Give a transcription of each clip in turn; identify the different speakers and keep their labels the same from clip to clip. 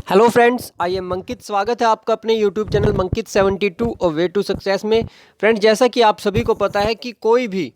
Speaker 1: Hello friends, I am Mankit. स्वागत है आपका अपने यूट्यूब चैनल मंकित 72 और वे टू सक्सेस में। फ्रेंड्स, जैसा कि आप सभी को पता है कि कोई भी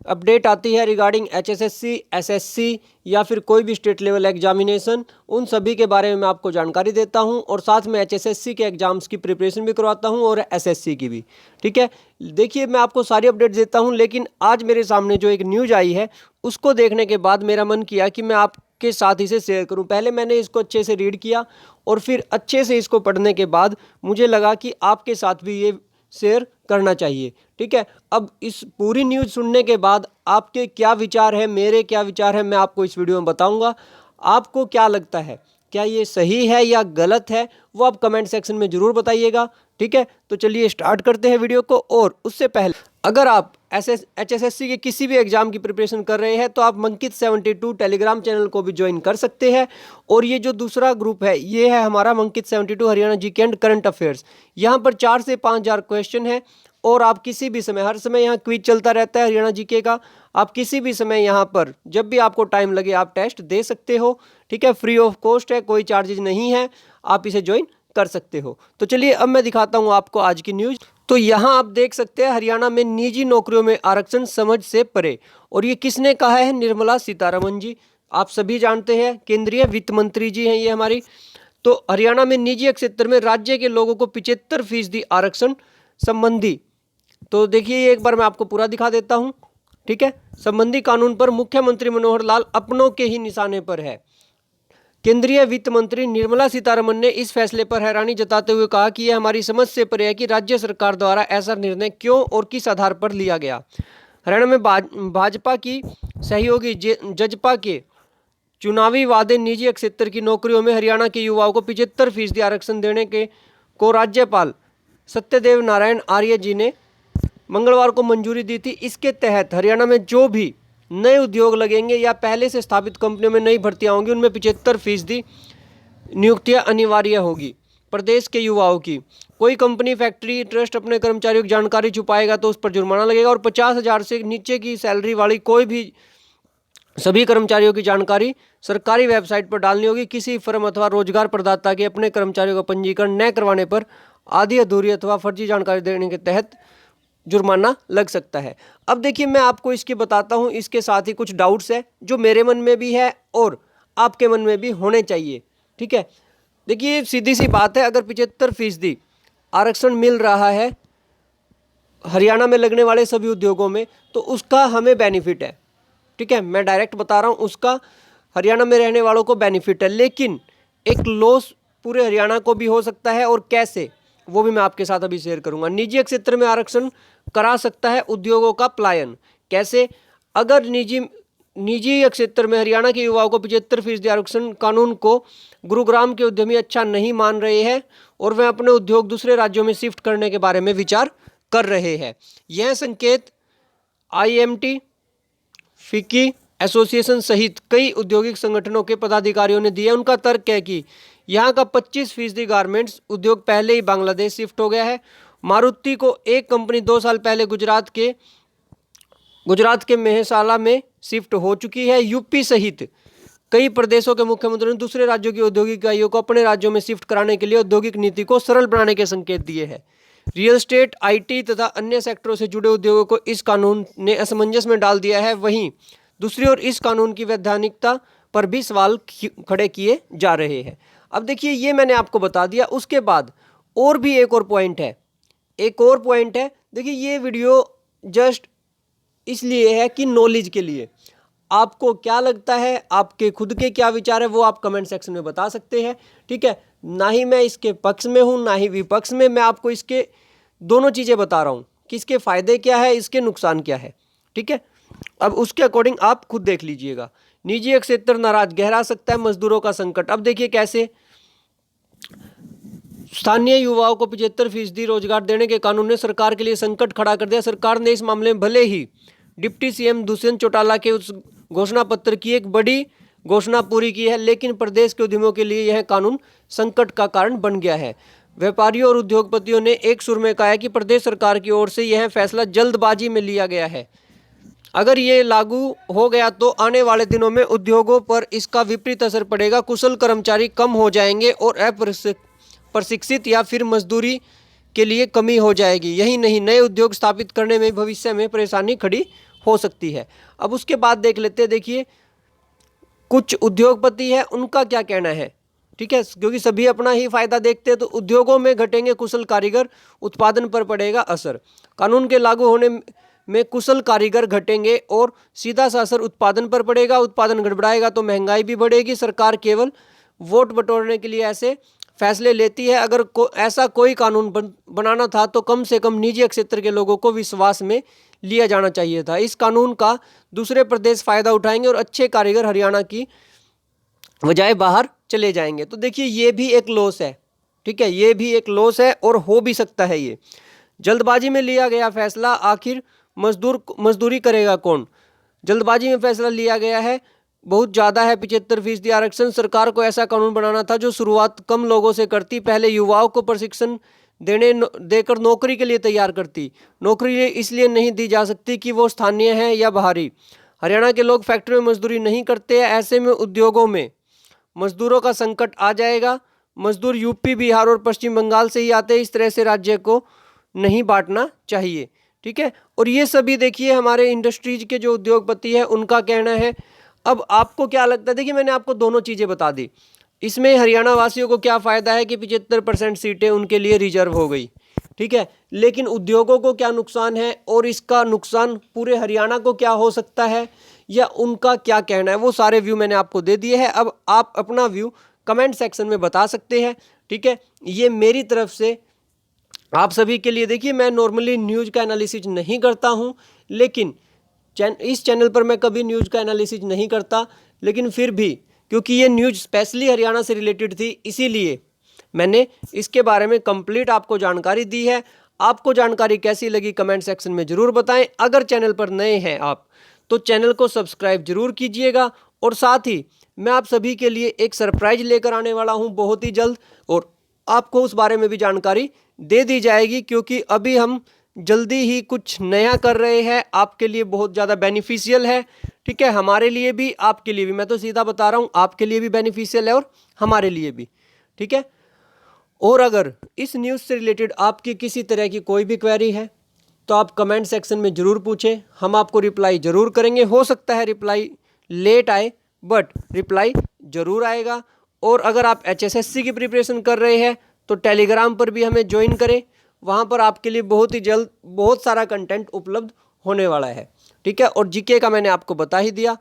Speaker 1: अपडेट आती है रिगार्डिंग एचएसएससी, एसएससी या फिर कोई भी स्टेट लेवल एग्जामिनेशन, उन सभी के बारे में मैं आपको जानकारी देता हूं और साथ में एचएसएससी के एग्जाम्स की प्रिपरेशन भी करवाता हूं और एसएससी की भी। ठीक है, देखिए मैं आपको सारी अपडेट देता हूं, लेकिन आज मेरे सामने जो एक न्यूज़ आई है उसको देखने के बाद मेरा मन किया कि मैं आपके साथ इसे शेयर करूं। पहले मैंने इसको अच्छे से रीड किया और फिर अच्छे से इसको पढ़ने के बाद मुझे लगा कि आपके साथ भी ये शेयर करना चाहिए। ठीक है, अब इस पूरी न्यूज़ सुनने के बाद आपके क्या विचार है, मेरे क्या विचार है, मैं आपको इस वीडियो में बताऊंगा। आपको क्या लगता है, क्या ये सही है या गलत है, वो आप कमेंट सेक्शन में ज़रूर बताइएगा। ठीक है, तो चलिए स्टार्ट करते हैं वीडियो को। और उससे पहले अगर आप एचएसएससी के किसी भी एग्जाम की प्रिपरेशन कर रहे हैं तो आप मंकित 72 टेलीग्राम चैनल को भी ज्वाइन कर सकते हैं। और ये जो दूसरा ग्रुप है ये है हमारा मंकित 72 Haryana GK and current affairs. यहाँ पर 4 से 5 हज़ार क्वेश्चन है और आप किसी भी समय, हर समय यहाँ क्विज चलता रहता है हरियाणा जीके का। आप किसी भी समय यहाँ पर जब भी आपको टाइम लगे आप टेस्ट दे सकते हो। ठीक है, फ्री ऑफ कॉस्ट है, कोई चार्जेज नहीं है, आप इसे ज्वाइन कर सकते हो। तो चलिए अब मैं दिखाता हूँ आपको आज की न्यूज़। तो यहाँ आप देख सकते हैं हरियाणा में निजी नौकरियों में आरक्षण समझ से परे। और ये किसने कहा है? निर्मला सीतारमण जी। आप सभी जानते हैं केंद्रीय वित्त मंत्री जी हैं ये हमारी। तो हरियाणा में निजी क्षेत्र में राज्य के लोगों को 75% आरक्षण संबंधी, तो देखिए ये एक बार मैं आपको पूरा दिखा देता हूँ। ठीक है, संबंधी कानून पर मुख्यमंत्री मनोहर लाल अपनों के ही निशाने पर है। केंद्रीय वित्त मंत्री निर्मला सीतारमण ने इस फैसले पर हैरानी जताते हुए कहा कि यह हमारी समझ से परे है कि राज्य सरकार द्वारा ऐसा निर्णय क्यों और किस आधार पर लिया गया। हरियाणा में भाजपा की सहयोगी जजपा के चुनावी वादे निजी क्षेत्र की नौकरियों में हरियाणा के युवाओं को 75% आरक्षण देने के को राज्यपाल सत्यदेव नारायण आर्य जी ने मंगलवार को मंजूरी दी थी। इसके तहत हरियाणा में जो भी नए उद्योग लगेंगे या पहले से स्थापित कंपनियों में नई भर्तियां होंगी उनमें 75% नियुक्तियां अनिवार्य होगी प्रदेश के युवाओं की। कोई कंपनी, फैक्ट्री, ट्रस्ट अपने कर्मचारियों की जानकारी छुपाएगा तो उस पर जुर्माना लगेगा। और 50,000 से नीचे की सैलरी वाली कोई भी सभी कर्मचारियों की जानकारी सरकारी वेबसाइट पर डालनी होगी। किसी फर्म अथवा रोजगार प्रदाता के अपने कर्मचारियों का पंजीकरण न करवाने पर आधी अधूरी अथवा फर्जी जानकारी देने के तहत जुर्माना लग सकता है। अब देखिए मैं आपको इसके बताता हूँ, इसके साथ ही कुछ डाउट्स है जो मेरे मन में भी है और आपके मन में भी होने चाहिए। ठीक है, देखिए सीधी सी बात है, अगर 75% आरक्षण मिल रहा है हरियाणा में लगने वाले सभी उद्योगों में तो उसका हमें बेनिफिट है। ठीक है, मैं डायरेक्ट बता रहा हूँ, उसका हरियाणा में रहने वालों को बेनिफिट है। लेकिन एक लॉस पूरे हरियाणा को भी हो सकता है, और कैसे वो भी मैं आपके साथ अभी शेयर करूंगा। निजी क्षेत्र में आरक्षण करा सकता है उद्योगों का पलायन। कैसे? अगर निजी क्षेत्र में हरियाणा के युवाओं को 75% आरक्षण कानून को गुरुग्राम के उद्यमी अच्छा नहीं मान रहे हैं और वे अपने उद्योग दूसरे राज्यों में शिफ्ट करने के बारे में विचार कर रहे हैं। यह संकेत आईएमटी, फिक्की एसोसिएशन सहित कई औद्योगिक संगठनों के पदाधिकारियों ने दिया। उनका तर्क है कि यहाँ का 25% गारमेंट्स उद्योग पहले ही बांग्लादेश शिफ्ट हो गया है। मारुति को एक कंपनी 2 साल पहले गुजरात के मेहसाला में शिफ्ट हो चुकी है। यूपी सहित कई प्रदेशों के मुख्यमंत्रियों ने दूसरे राज्यों की औद्योगिक इकाइयों को अपने राज्यों में शिफ्ट कराने के लिए औद्योगिक नीति को सरल बनाने के संकेत दिए हैं। रियल एस्टेट, आईटी तथा अन्य सेक्टरों से जुड़े उद्योगों को इस कानून ने असमंजस में डाल दिया है। वहीं दूसरी ओर इस कानून की वैधानिकता पर भी सवाल खड़े किए जा रहे हैं। अब देखिए ये मैंने आपको बता दिया। उसके बाद और भी एक और पॉइंट है, देखिए ये वीडियो जस्ट इसलिए है कि नॉलेज के लिए। आपको क्या लगता है, आपके खुद के क्या विचार है, वो आप कमेंट सेक्शन में बता सकते हैं। ठीक है, ना ही मैं इसके पक्ष में हूँ ना ही विपक्ष में, मैं आपको इसके दोनों चीज़ें बता रहा हूँ कि इसके फायदे क्या है, इसके नुकसान क्या है। ठीक है, अब उसके अकॉर्डिंग आप खुद देख लीजिएगा। निजी क्षेत्र नाराज, गहरा सकता है मजदूरों का संकट। अब देखिए कैसे स्थानीय युवाओं को 75% रोजगार देने के कानून ने सरकार के लिए संकट खड़ा कर दिया। सरकार ने इस मामले में भले ही डिप्टी सीएम दुष्यंत चौटाला के उस घोषणा पत्र की एक बड़ी घोषणा पूरी की है, लेकिन प्रदेश के उद्यमियों के लिए यह कानून संकट का कारण बन गया है। व्यापारियों और उद्योगपतियों ने एक सुर में कहा है कि प्रदेश सरकार की ओर से यह फैसला जल्दबाजी में लिया गया है। अगर ये लागू हो गया तो आने वाले दिनों में उद्योगों पर इसका विपरीत असर पड़ेगा। कुशल कर्मचारी कम हो जाएंगे और अप्रशिक्षित या फिर मजदूरी के लिए कमी हो जाएगी। यही नहीं, नए उद्योग स्थापित करने में भविष्य में परेशानी खड़ी हो सकती है। अब उसके बाद देख लेते हैं, देखिए कुछ उद्योगपति हैं उनका क्या कहना है। ठीक है, क्योंकि सभी अपना ही फायदा देखते हैं। तो उद्योगों में घटेंगे कुशल कारीगर, उत्पादन पर पड़ेगा असर। कानून के लागू होने में कुशल कारीगर घटेंगे और सीधा सा असर उत्पादन पर पड़ेगा। उत्पादन गड़बड़ाएगा तो महंगाई भी बढ़ेगी। सरकार केवल वोट बटोरने के लिए ऐसे फैसले लेती है। अगर ऐसा कोई कानून बनाना था तो कम से कम निजी क्षेत्र के लोगों को विश्वास में लिया जाना चाहिए था। इस कानून का दूसरे प्रदेश फायदा उठाएंगे और अच्छे कारीगर हरियाणा की बजाय बाहर चले जाएंगे। तो देखिए ये भी एक लॉस है। ठीक है, ये भी एक लॉस है और हो भी सकता है। ये जल्दबाजी में लिया गया फैसला, आखिर मजदूरी करेगा कौन? जल्दबाजी में फैसला लिया गया है, बहुत ज़्यादा है 75% आरक्षण। सरकार को ऐसा कानून बनाना था जो शुरुआत कम लोगों से करती। पहले युवाओं को प्रशिक्षण देकर नौकरी के लिए तैयार करती। नौकरी इसलिए नहीं दी जा सकती कि वो स्थानीय है या बाहरी। हरियाणा के लोग फैक्ट्री में मजदूरी नहीं करते हैं, ऐसे में उद्योगों में मजदूरों का संकट आ जाएगा। मजदूर यूपी, बिहार और पश्चिम बंगाल से ही आते हैं। इस तरह से राज्य को नहीं बांटना चाहिए। ठीक है, और ये सभी देखिए हमारे इंडस्ट्रीज के जो उद्योगपति है उनका कहना है। अब आपको क्या लगता है? देखिए मैंने आपको दोनों चीज़ें बता दी। इसमें हरियाणा वासियों को क्या फ़ायदा है कि 75% सीटें उनके लिए रिजर्व हो गई। ठीक है, लेकिन उद्योगों को क्या नुकसान है और इसका नुकसान पूरे हरियाणा को क्या हो सकता है या उनका क्या कहना है, वो सारे व्यू मैंने आपको दे दिए हैं। अब आप अपना व्यू कमेंट सेक्शन में बता सकते हैं। ठीक है, ये मेरी तरफ से आप सभी के लिए। देखिए मैं नॉर्मली न्यूज़ का एनालिसिस नहीं करता हूँ, लेकिन इस चैनल पर मैं कभी न्यूज़ का एनालिसिस नहीं करता, लेकिन फिर भी क्योंकि ये न्यूज़ स्पेशली हरियाणा से रिलेटेड थी, इसीलिए मैंने इसके बारे में कंप्लीट आपको जानकारी दी है। आपको जानकारी कैसी लगी कमेंट सेक्शन में ज़रूर बताएं। अगर चैनल पर नए हैं आप तो चैनल को सब्सक्राइब जरूर कीजिएगा। और साथ ही मैं आप सभी के लिए एक सरप्राइज लेकर आने वाला हूं बहुत ही जल्द, और आपको उस बारे में भी जानकारी दे दी जाएगी, क्योंकि अभी हम जल्दी ही कुछ नया कर रहे हैं। आपके लिए बहुत ज़्यादा बेनिफिशियल है। ठीक है, हमारे लिए भी आपके लिए भी, मैं तो सीधा बता रहा हूँ, आपके लिए भी बेनिफिशियल है और हमारे लिए भी। ठीक है, और अगर इस न्यूज़ से रिलेटेड आपकी किसी तरह की कोई भी क्वेरी है तो आप कमेंट सेक्शन में ज़रूर पूछें, हम आपको रिप्लाई ज़रूर करेंगे। हो सकता है रिप्लाई लेट आए, बट रिप्लाई ज़रूर आएगा। और अगर आप HSSC की प्रिपरेशन कर रहे हैं तो टेलीग्राम पर भी हमें ज्वाइन करें, वहाँ पर आपके लिए बहुत ही जल्द बहुत सारा कंटेंट उपलब्ध होने वाला है। ठीक है, और जीके का मैंने आपको बता ही दिया।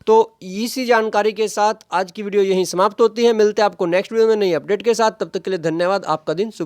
Speaker 1: तो इसी जानकारी के साथ आज की वीडियो यहीं समाप्त होती है। मिलते हैं आपको नेक्स्ट वीडियो में नई अपडेट के साथ। तब तक के लिए धन्यवाद। आपका दिन शुभ।